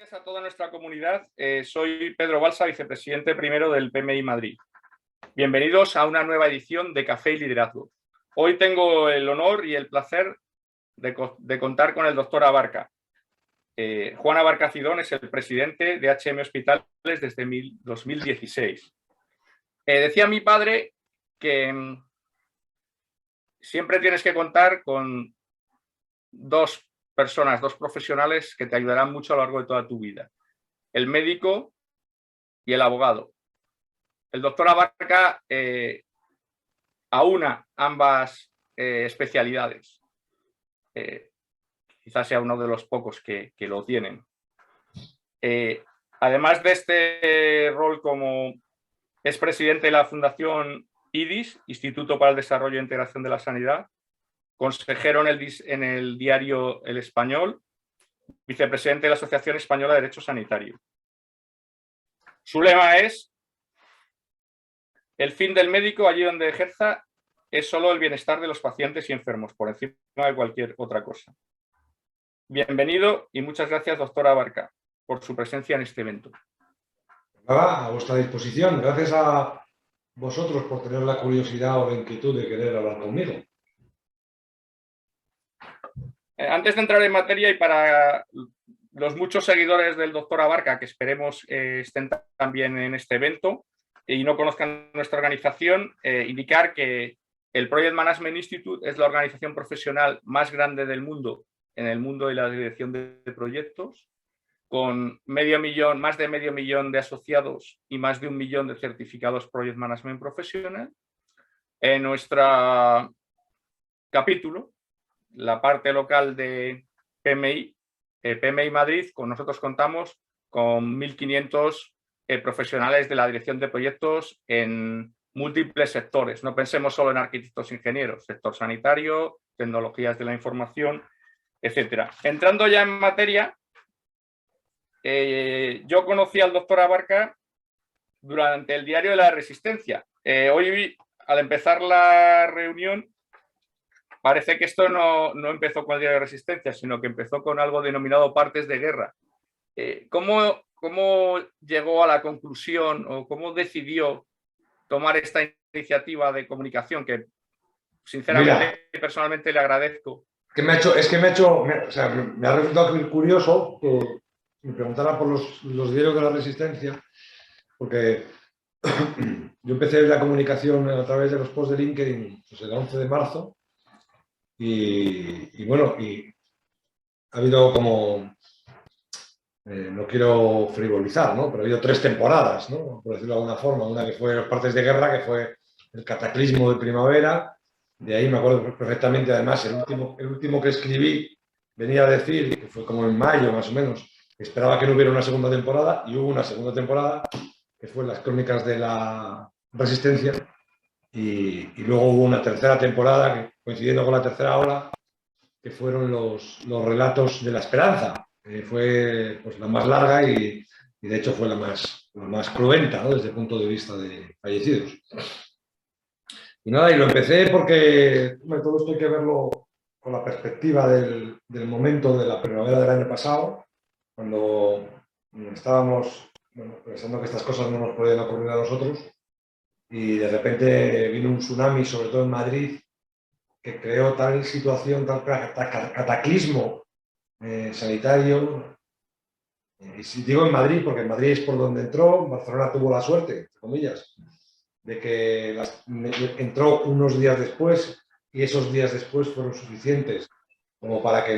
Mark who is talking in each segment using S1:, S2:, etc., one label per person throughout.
S1: Gracias a toda nuestra comunidad. Soy Pedro Balsa, vicepresidente primero del PMI Madrid. Bienvenidos a una nueva edición de Café y Liderazgo. Hoy tengo el honor y el placer de contar con el doctor Abarca. Juan Abarca Cidón es el presidente de HM Hospitales desde 2016. Decía mi padre que siempre tienes que contar con dos personas, dos profesionales que te ayudarán mucho a lo largo de toda tu vida: el médico y el abogado. El doctor Abarca aúna ambas especialidades. Quizás sea uno de los pocos que lo tienen. Además de este rol como es presidente de la Fundación IDIS, Instituto para el Desarrollo e Integración de la Sanidad, consejero en el diario El Español, vicepresidente de la Asociación Española de Derecho Sanitario. Su lema es: el fin del médico allí donde ejerza es solo el bienestar de los pacientes y enfermos, por encima de cualquier otra cosa. Bienvenido y muchas gracias, doctor Abarca, por su presencia en este evento.
S2: Nada, a vuestra disposición. Gracias a vosotros por tener la curiosidad o la inquietud de querer hablar conmigo.
S1: Antes de entrar en materia, y para los muchos seguidores del doctor Abarca que esperemos estén también en este evento y no conozcan nuestra organización, indicar que el Project Management Institute es la organización profesional más grande del mundo en el mundo de la dirección de proyectos, con más de medio millón de asociados y más de 1 millón de certificados Project Management Professional. En nuestro capítulo, la parte local de PMI, PMI Madrid, con nosotros contamos con 1.500 profesionales de la dirección de proyectos en múltiples sectores. No pensemos solo en arquitectos e ingenieros, sector sanitario, tecnologías de la información, etcétera. Entrando ya en materia, yo conocí al doctor Abarca durante el diario de la Resistencia. Hoy, al empezar la reunión, parece que esto no empezó con el diario de Resistencia, sino que empezó con algo denominado Partes de Guerra. ¿Cómo llegó a la conclusión o cómo decidió tomar esta iniciativa de comunicación que, sinceramente, personalmente le agradezco?
S2: Me ha resultado curioso que me preguntara por los diarios de la Resistencia, porque yo empecé la comunicación a través de los posts de LinkedIn pues, el 11 de marzo y bueno, y ha habido como, no quiero frivolizar, ¿no? Pero ha habido 3 temporadas, ¿no? Por decirlo de alguna forma. Una que fue Las Partes de Guerra, que fue el cataclismo de primavera. De ahí me acuerdo perfectamente, además, el último que escribí venía a decir, que fue como en mayo más o menos, que esperaba que no hubiera una segunda temporada, y hubo una segunda temporada, que fue Las Crónicas de la Resistencia, y luego hubo una tercera temporada, que, coincidiendo con la tercera ola, que fueron los relatos de la esperanza. Fue pues, la más larga y de hecho fue la más cruenta, ¿no? Desde el punto de vista de fallecidos. Y nada, y lo empecé porque todo esto hay que verlo con la perspectiva del momento de la primavera del año pasado, cuando estábamos pensando que estas cosas no nos podían ocurrir a nosotros, y de repente vino un tsunami, sobre todo en Madrid, que creó tal situación, tal cataclismo sanitario. Y si digo en Madrid, porque en Madrid es por donde entró, Barcelona tuvo la suerte, entre comillas, de que entró unos días después, y esos días después fueron suficientes como para que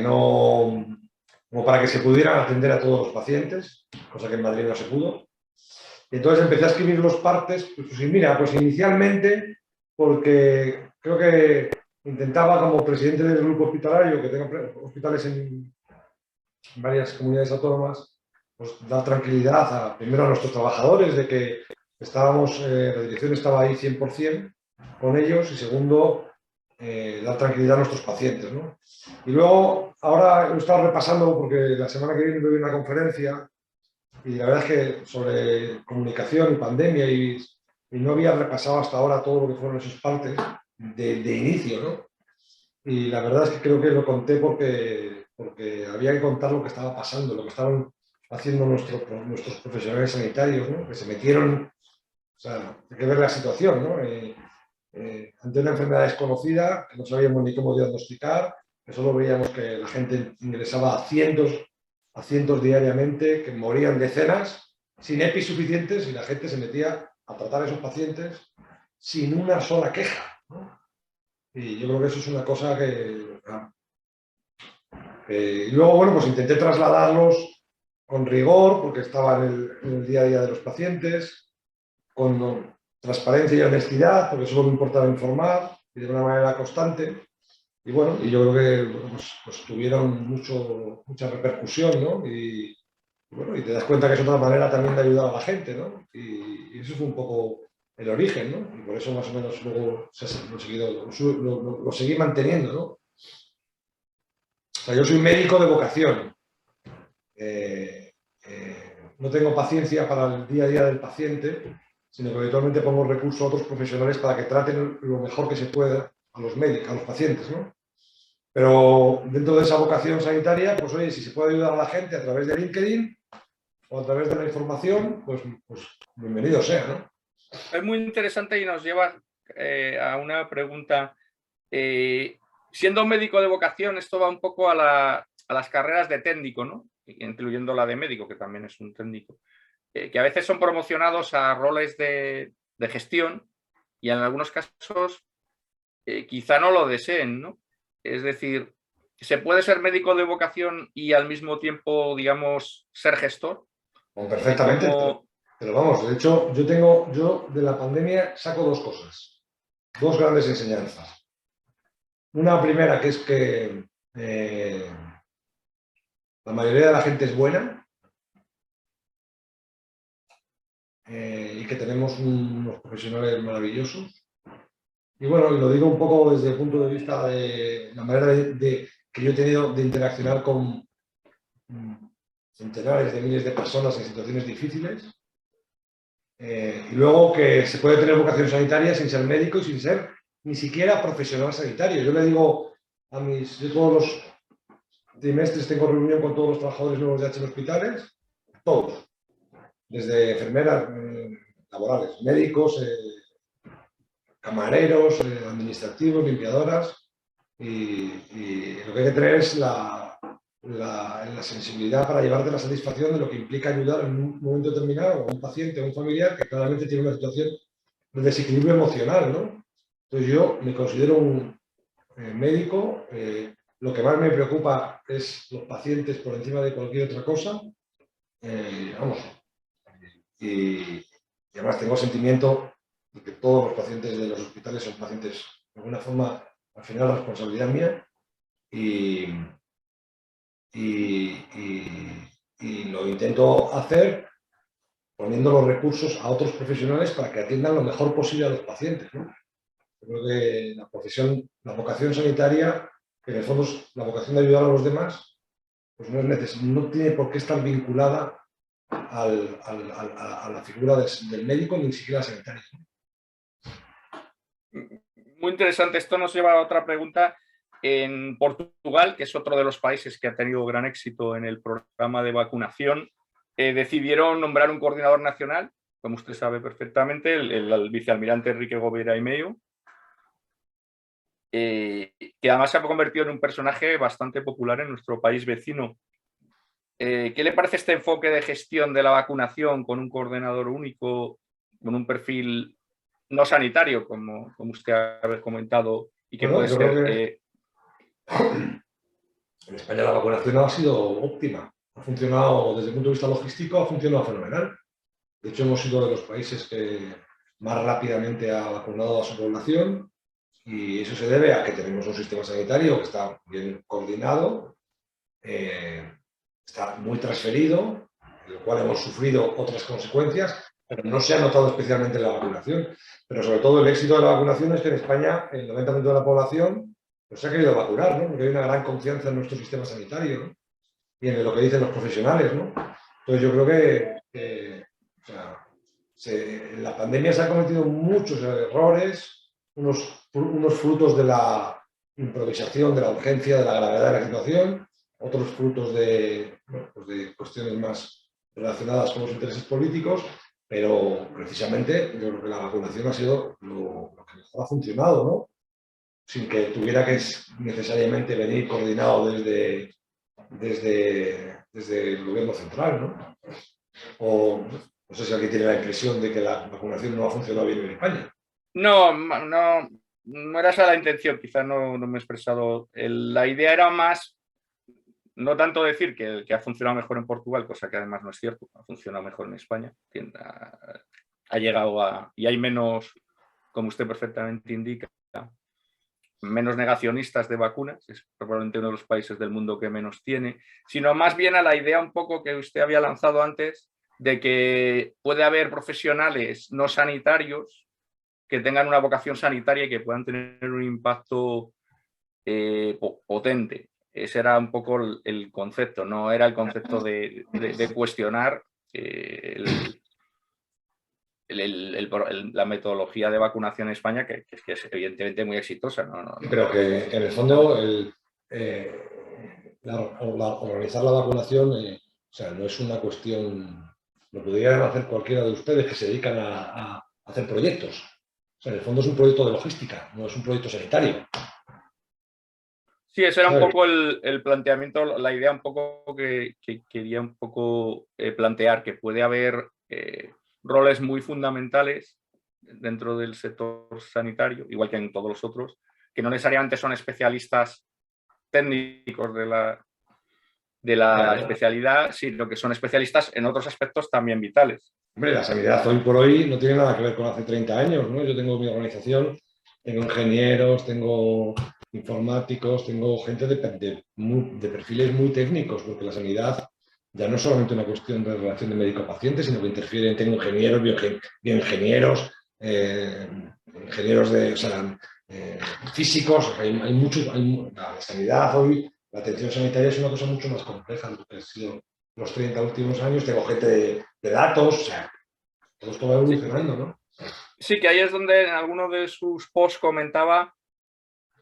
S2: se pudieran atender a todos los pacientes, cosa que en Madrid no se pudo. Entonces empecé a escribir los partes, pues mira, pues inicialmente porque creo que intentaba, como presidente del grupo hospitalario, que tenga hospitales en varias comunidades autónomas, pues dar tranquilidad primero a nuestros trabajadores de que estábamos, la dirección estaba ahí 100% con ellos, y segundo, dar tranquilidad a nuestros pacientes, ¿no? Y luego, ahora he estado repasando, porque la semana que viene voy a una conferencia, y la verdad es que sobre comunicación y pandemia, y no había repasado hasta ahora todo lo que fueron esos partes de inicio, ¿no? Y la verdad es que creo que lo conté porque había que contar lo que estaba pasando, lo que estaban haciendo nuestros profesionales sanitarios, ¿no? Que se metieron, o sea, hay que ver la situación, ¿no? Ante una enfermedad desconocida, que no sabíamos ni cómo diagnosticar, que solo veíamos que la gente ingresaba a cientos diariamente, que morían decenas, sin EPI suficientes, y la gente se metía a tratar a esos pacientes sin una sola queja, ¿no? Y yo creo que eso es una cosa que... y luego, bueno, pues intenté trasladarlos con rigor, porque estaba en el día a día de los pacientes, con transparencia y honestidad, porque solo me importaba informar, y de una manera constante. Y bueno, y yo creo que bueno, pues tuvieron mucha repercusión, ¿no? Y bueno, y te das cuenta que es otra manera también de ayudar a la gente, ¿no? Y eso fue un poco el origen, ¿no? Y por eso más o menos luego lo seguí manteniendo, ¿no? O sea, yo soy médico de vocación. No tengo paciencia para el día a día del paciente, sino que habitualmente pongo recursos a otros profesionales para que traten lo mejor que se pueda a los médicos, a los pacientes, ¿no? Pero dentro de esa vocación sanitaria, pues oye, si se puede ayudar a la gente a través de LinkedIn o a través de la información, pues bienvenido sea, ¿no?
S1: Es muy interesante y nos lleva a una pregunta. Siendo médico de vocación, esto va un poco a las carreras de técnico, ¿no? Incluyendo la de médico, que también es un técnico, que a veces son promocionados a roles de gestión y en algunos casos quizá no lo deseen, ¿no? Es decir, ¿se puede ser médico de vocación y al mismo tiempo, digamos, ser gestor?
S2: Perfectamente, pero vamos, de hecho, yo de la pandemia saco dos cosas, dos grandes enseñanzas. Una primera, que es que la mayoría de la gente es buena y que tenemos unos profesionales maravillosos. Y bueno, lo digo un poco desde el punto de vista de la manera que yo he tenido de interaccionar con centenares de miles de personas en situaciones difíciles. Y luego que se puede tener vocación sanitaria sin ser médico y sin ser ni siquiera profesional sanitario. Yo le digo yo todos los trimestres tengo reunión con todos los trabajadores nuevos de H en hospitales, todos, desde enfermeras laborales, médicos, camareros, administrativos, limpiadoras, y lo que hay que tener es la sensibilidad para llevarte la satisfacción de lo que implica ayudar en un momento determinado a un paciente o un familiar que claramente tiene una situación de desequilibrio emocional, ¿no? Entonces yo me considero un médico, lo que más me preocupa es los pacientes por encima de cualquier otra cosa, vamos, y además tengo sentimiento de que todos los pacientes de los hospitales son pacientes de alguna forma, al final, responsabilidad mía, y lo intento hacer poniendo los recursos a otros profesionales para que atiendan lo mejor posible a los pacientes, ¿no? Yo creo que la vocación sanitaria, que en el fondo es la vocación de ayudar a los demás, pues no tiene por qué estar vinculada a la figura del médico, ni siquiera sanitario.
S1: Muy interesante. Esto nos lleva a otra pregunta. En Portugal, que es otro de los países que ha tenido gran éxito en el programa de vacunación, decidieron nombrar un coordinador nacional, como usted sabe perfectamente, el vicealmirante Enrique Gobera y Meio, que además se ha convertido en un personaje bastante popular en nuestro país vecino. ¿Qué le parece este enfoque de gestión de la vacunación con un coordinador único, con un perfil no sanitario, como usted ha comentado, y que
S2: Bueno,
S1: puede ser...
S2: En España la vacunación ha sido óptima. Ha funcionado desde el punto de vista logístico, ha funcionado fenomenal. De hecho, hemos sido de los países que más rápidamente ha vacunado a su población, y eso se debe a que tenemos un sistema sanitario que está bien coordinado, está muy transferido, en lo cual hemos sufrido otras consecuencias, pero no se ha notado especialmente en la vacunación. Pero sobre todo el éxito de la vacunación es que en España el 90% de la población pues, se ha querido vacunar, ¿no? Porque hay una gran confianza en nuestro sistema sanitario, ¿no? Y en lo que dicen los profesionales, ¿no? Entonces yo creo que en la pandemia se han cometido muchos errores, unos frutos de la improvisación, de la urgencia, de la gravedad de la situación, otros frutos de, bueno, pues de cuestiones más relacionadas con los intereses políticos, pero precisamente yo creo que la vacunación ha sido lo que mejor ha funcionado, ¿no? Sin que tuviera que necesariamente venir coordinado desde el gobierno central, ¿no? O no sé si alguien tiene la impresión de que la vacunación no ha funcionado bien en España.
S1: No, no era esa la intención, quizás no me he expresado. La idea era más, no tanto decir que ha funcionado mejor en Portugal, cosa que además no es cierto, ha funcionado mejor en España, ha llegado y hay menos, como usted perfectamente indica, menos negacionistas de vacunas, es probablemente uno de los países del mundo que menos tiene, sino más bien a la idea un poco que usted había lanzado antes de que puede haber profesionales no sanitarios que tengan una vocación sanitaria y que puedan tener un impacto potente. Ese era un poco el concepto, no era el concepto de cuestionar la metodología de vacunación en España, que es evidentemente muy exitosa.
S2: Pero que en el fondo organizar la vacunación o sea, no es una cuestión, lo podrían hacer cualquiera de ustedes que se dedican a hacer proyectos. O sea, en el fondo es un proyecto de logística, no es un proyecto sanitario.
S1: Sí, ese era un poco el planteamiento, la idea un poco que quería un poco plantear, que puede haber roles muy fundamentales dentro del sector sanitario, igual que en todos los otros, que no necesariamente son especialistas técnicos de la especialidad, sino que son especialistas en otros aspectos también vitales.
S2: Hombre, la sanidad hoy por hoy no tiene nada que ver con hace 30 años, ¿no? Yo tengo mi organización, tengo ingenieros, tengo informáticos, tengo gente de perfiles muy técnicos, porque la sanidad ya no es solamente una cuestión de relación de médico-paciente, sino que interfieren, tengo ingenieros, bioingenieros, ingenieros de, o sea, físicos, hay muchos, la sanidad hoy, la atención sanitaria es una cosa mucho más compleja de lo que ha sido los 30 últimos años, tengo gente de datos, o sea, todo esto va evolucionando, ¿no?
S1: Sí, que ahí es donde en alguno de sus posts comentaba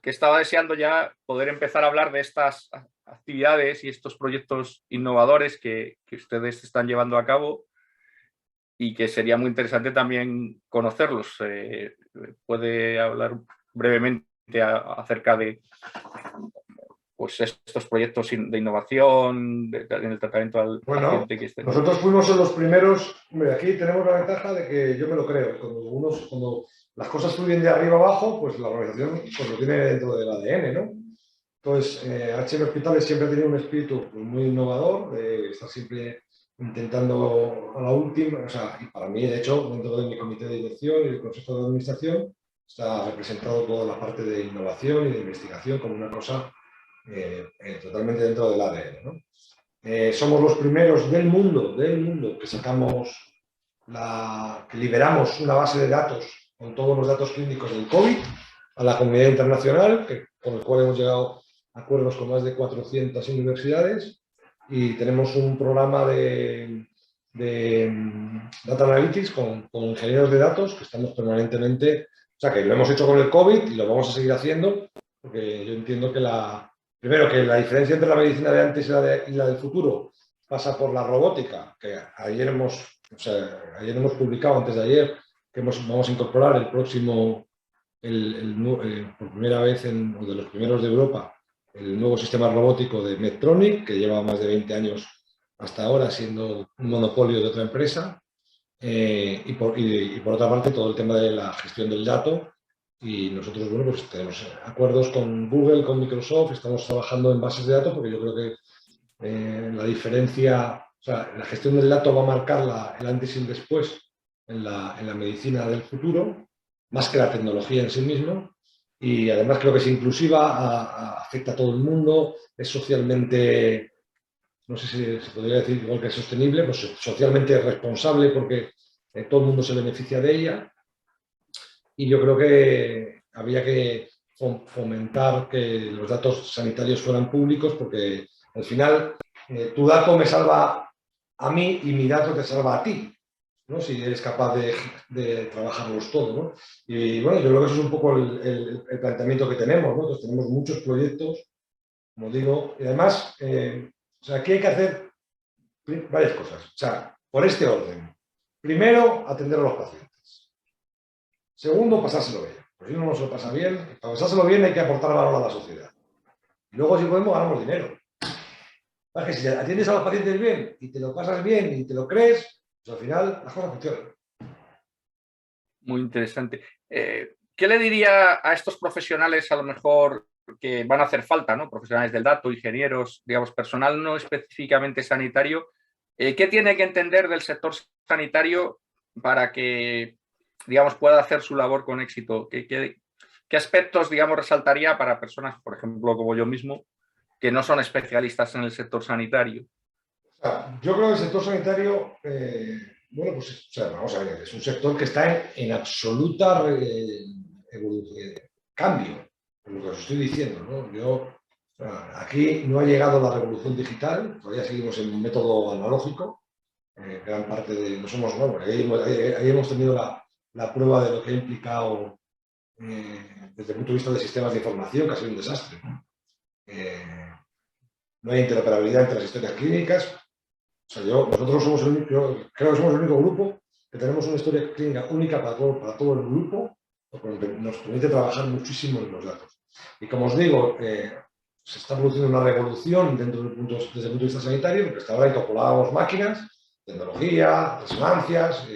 S1: que estaba deseando ya poder empezar a hablar de estas actividades y estos proyectos innovadores que ustedes están llevando a cabo y que sería muy interesante también conocerlos. ¿Puede hablar brevemente acerca de pues estos proyectos de innovación en el tratamiento al paciente que esté?
S2: Nosotros fuimos los primeros. Hombre, aquí tenemos la ventaja de que yo me lo creo. Cuando las cosas fluyen de arriba abajo, pues la organización pues, lo tiene dentro del ADN, ¿no? Entonces, HM Hospitales siempre ha tenido un espíritu pues, muy innovador, de estar siempre intentando a la última, o sea, y para mí, de hecho, dentro de mi comité de dirección y el consejo de administración, está representado toda la parte de innovación y de investigación como una cosa totalmente dentro del ADN, ¿no? Somos los primeros del mundo que sacamos, que liberamos una base de datos con todos los datos clínicos del COVID a la comunidad internacional, con el cual hemos llegado a acuerdos con más de 400 universidades y tenemos un programa de Data Analytics con ingenieros de datos que estamos permanentemente, o sea que lo hemos hecho con el COVID y lo vamos a seguir haciendo, porque yo entiendo que primero, que la diferencia entre la medicina de antes y la del futuro pasa por la robótica, que ayer hemos publicado, antes de ayer, que vamos a incorporar el próximo, por primera vez, o de los primeros de Europa, el nuevo sistema robótico de Medtronic, que lleva más de 20 años hasta ahora siendo un monopolio de otra empresa. Y por otra parte, todo el tema de la gestión del dato. Y nosotros, bueno, pues tenemos acuerdos con Google, con Microsoft, estamos trabajando en bases de datos porque yo creo que la diferencia, o sea, la gestión del dato va a marcar el antes y el después en la medicina del futuro, más que la tecnología en sí misma. Y además creo que es inclusiva, afecta a todo el mundo, es socialmente, no sé si se podría decir igual que es sostenible, pues socialmente responsable porque todo el mundo se beneficia de ella. Y yo creo que había que fomentar que los datos sanitarios fueran públicos porque al final tu dato me salva a mí y mi dato te salva a ti, ¿no? Si eres capaz de trabajarlos todos, ¿no? Y bueno, yo creo que eso es un poco el planteamiento que tenemos, ¿no? Entonces tenemos muchos proyectos como digo, y además, o sea, aquí hay que hacer varias cosas. O sea, por este orden. Primero, atender a los pacientes. Segundo, pasárselo bien. Pues si uno no se lo pasa bien, para pasárselo bien hay que aportar valor a la sociedad. Y luego, si podemos, ganamos dinero. Es que si atiendes a los pacientes bien y te lo pasas bien y te lo crees, pues al final las cosas funcionan.
S1: Muy interesante. ¿Qué le diría a estos profesionales a lo mejor que van a hacer falta, ¿no? Profesionales del dato, ingenieros, digamos, personal no específicamente sanitario? ¿Qué tiene que entender del sector sanitario para que, digamos, pueda hacer su labor con éxito? ¿Qué aspectos, digamos, resaltaría para personas, por ejemplo, como yo mismo, que no son especialistas en el sector sanitario?
S2: O sea, yo creo que el sector sanitario, bueno, pues o sea, vamos a ver, es un sector que está en absoluta cambio, por lo que os estoy diciendo, ¿no? Aquí no ha llegado la revolución digital, todavía seguimos en un método analógico, gran parte de, no somos, bueno, ahí hemos tenido la prueba de lo que ha implicado desde el punto de vista de sistemas de información, que ha sido un desastre. No hay interoperabilidad entre las historias clínicas. O sea, nosotros somos creo que somos el único grupo que tenemos una historia clínica única para todo el grupo, lo que nos permite trabajar muchísimo en los datos. Y como os digo, se está produciendo una revolución desde el punto de vista sanitario, porque hasta ahora incorporábamos máquinas, tecnología, resonancias,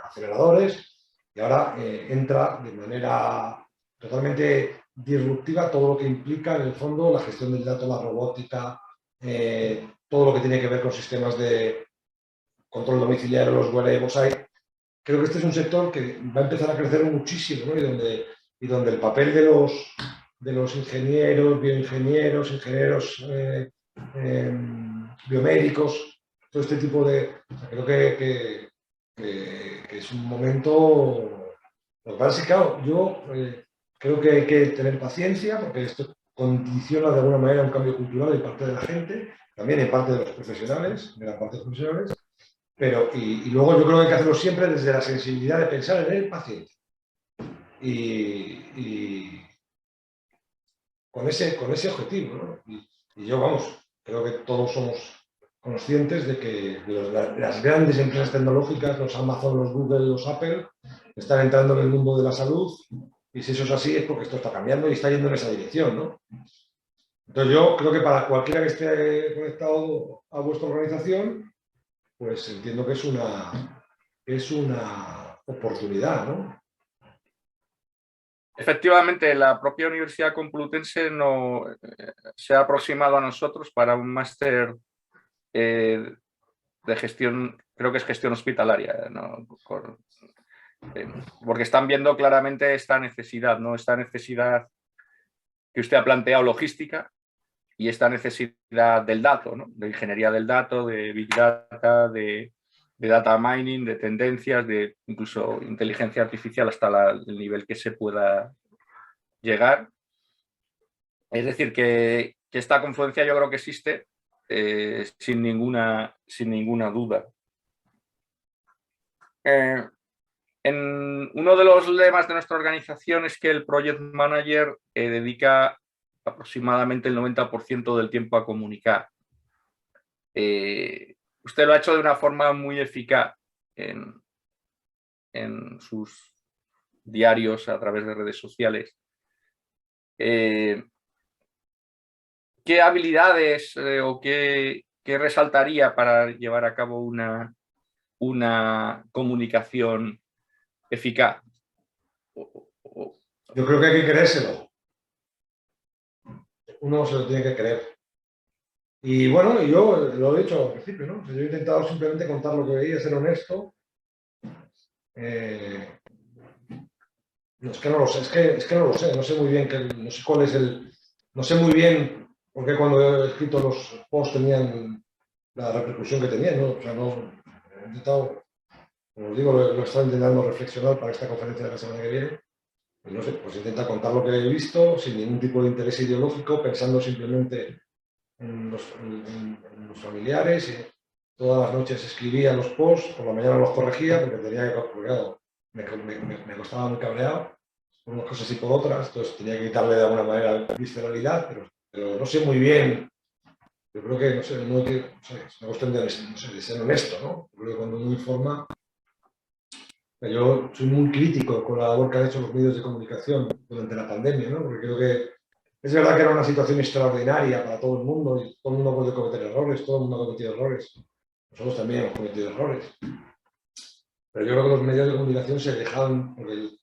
S2: aceleradores, y ahora entra de manera totalmente disruptiva todo lo que implica en el fondo la gestión del dato, la robótica, todo lo que tiene que ver con sistemas de control domiciliario, los wearables. Creo que este es un sector que va a empezar a crecer muchísimo, ¿no? y donde el papel de los ingenieros, bioingenieros, ingenieros biomédicos, todo este tipo de... O sea, creo que es un momento... Lo que pasa es que, claro, yo creo que hay que tener paciencia porque esto condiciona de alguna manera un cambio cultural en parte de la gente, también en parte de los profesionales, de la parte de los profesionales, pero y luego yo creo que hay que hacerlo siempre desde la sensibilidad de pensar en el paciente y con ese objetivo, ¿no? Y yo, vamos, creo que todos somos conscientes de que las grandes empresas tecnológicas, los Amazon, los Google, los Apple, están entrando en el mundo de la salud y si eso es así es porque esto está cambiando y está yendo en esa dirección, ¿no? Entonces yo creo que para cualquiera que esté conectado a vuestra organización, pues entiendo que es una oportunidad, ¿no?
S1: Efectivamente, la propia Universidad Complutense se ha aproximado a nosotros para un máster de gestión, creo que es gestión hospitalaria, ¿no? Porque están viendo claramente esta necesidad, ¿no? Esta necesidad que usted ha planteado, logística, y esta necesidad del dato, ¿no? De ingeniería del dato, de big data, de data mining, de tendencias, de incluso inteligencia artificial hasta el nivel que se pueda llegar. Es decir, que esta confluencia yo creo que existe sin ninguna duda. Uno de los lemas de nuestra organización es que el Project Manager dedica aproximadamente el 90% del tiempo a comunicar. Usted lo ha hecho de una forma muy eficaz en sus diarios a través de redes sociales. ¿Qué habilidades o qué resaltaría para llevar a cabo una comunicación eficaz?
S2: Yo creo que hay que creérselo. Uno se lo tiene que creer. Y bueno, yo lo he dicho al principio, ¿no? Yo he intentado simplemente contar lo que veía, ser honesto. No, es que no lo sé, es que no lo sé, no sé muy bien, no sé cuál es no sé muy bien por qué cuando he escrito los posts tenían la repercusión que tenían, ¿no? O sea, no, he intentado, como os digo, lo he estado intentando reflexionar para esta conferencia de la semana que viene. Y no sé, pues intenta contar lo que he visto sin ningún tipo de interés ideológico, pensando simplemente en los familiares. Y todas las noches escribía los posts, por la mañana los corregía porque tenía que, claro, me costaba muy cabreado por unas cosas y por otras, entonces tenía que quitarle de alguna manera visceralidad, pero pero no sé muy bien. Yo creo que, no sé, no hay que, no sé, es una cuestión de, no sé, de ser honesto, ¿no? Yo creo que cuando uno informa, yo soy muy crítico con la labor que han hecho los medios de comunicación durante la pandemia, ¿no? Porque creo que es verdad que era una situación extraordinaria para todo el mundo y todo el mundo puede cometer errores, todo el mundo ha cometido errores. Nosotros también hemos cometido errores. Pero yo creo que los medios de comunicación se dejaron, porque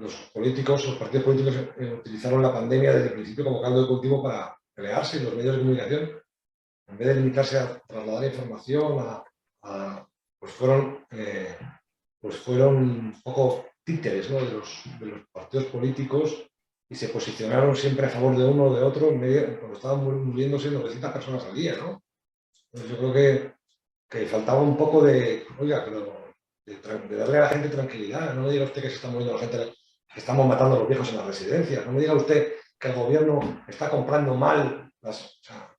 S2: los políticos, los partidos políticos utilizaron la pandemia desde el principio como caldo de cultivo para pelearse y los medios de comunicación, en vez de limitarse a trasladar información, pues fueron un poco títeres, ¿no? de los partidos políticos y se posicionaron siempre a favor de uno o de otro cuando estaban muriéndose 900 personas al día, ¿no? Entonces yo creo que faltaba un poco de, oiga, pero de darle a la gente tranquilidad. No me diga usted que se está muriendo la gente, que estamos matando a los viejos en las residencias. No me diga usted que el gobierno está comprando mal las... O sea,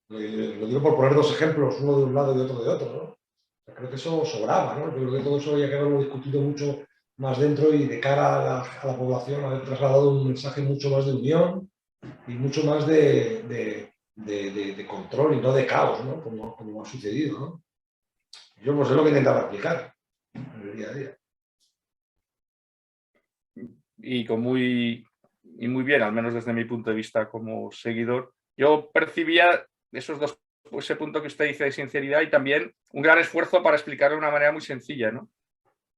S2: lo digo por poner dos ejemplos, uno de un lado y otro de otro, ¿no? Creo que eso sobraba, ¿no? Yo creo que todo eso había que haberlo discutido mucho más dentro y de cara a la población haber trasladado un mensaje mucho más de unión y mucho más de control y no de caos, ¿no? Como ha sucedido, ¿no? Yo pues es lo que intentaba explicar en el día a día.
S1: Y muy bien, al menos desde mi punto de vista como seguidor, yo percibía ese punto que usted dice de sinceridad y también un gran esfuerzo para explicarlo de una manera muy sencilla, ¿no?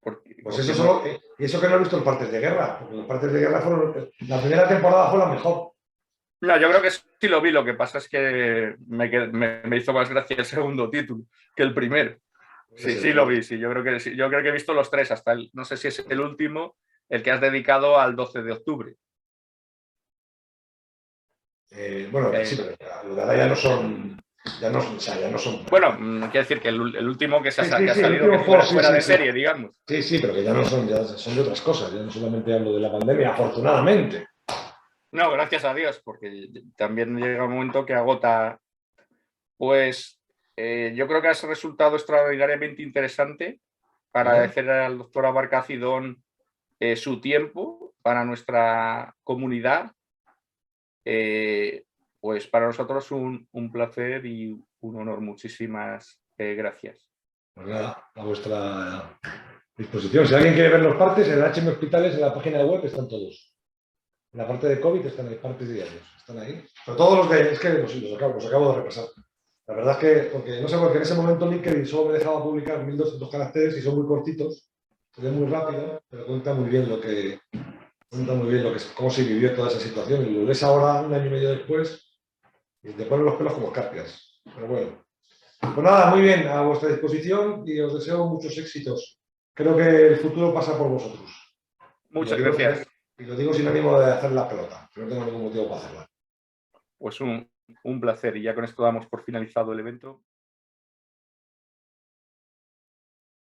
S2: Pues eso solo, y eso que no he visto en Partes de Guerra, porque los Partes de Guerra fueron, la primera temporada fue la mejor.
S1: No, yo creo que sí lo vi, lo que pasa es que me hizo más gracia el segundo título que el primero. Sí, sí lo vi, sí, yo creo que he visto los tres, hasta no sé si es el último, el que has dedicado al 12 de octubre.
S2: Bueno, sí, pero ahora ya no son... Ya no son...
S1: Bueno, quiero decir que el último que, ha salido que fuera de serie, digamos.
S2: Sí, sí, pero que ya son de otras cosas. Ya no solamente hablo de la pandemia, afortunadamente.
S1: No, gracias a Dios, porque también llega un momento que agota. Pues yo creo que ha resultado extraordinariamente interesante para agradecer al doctor Abarca Cidón su tiempo para nuestra comunidad. Pues para nosotros un placer y un honor. Muchísimas gracias.
S2: Pues nada, a vuestra disposición. Si alguien quiere ver los partes, en el HM Hospitales, en la página web, están todos. En la parte de COVID están ahí, partes diarios. Están ahí. Pero todos los de... Es que los acabo de repasar. La verdad es que, porque no sé, porque en ese momento LinkedIn solo me dejaba publicar 1200 caracteres y son muy cortitos. Se ve muy rápido, pero cuenta muy bien cómo se vivió toda esa situación. Y lo ves ahora, un año y medio después, y te ponen los pelos como escarpias. Pero bueno. Pues nada, muy bien, a vuestra disposición y os deseo muchos éxitos. Creo que el futuro pasa por vosotros.
S1: Muchas gracias.
S2: Y lo digo sin ánimo de hacer la pelota, que no tengo ningún motivo para hacerla.
S1: Pues un placer, y ya con esto damos por finalizado el evento.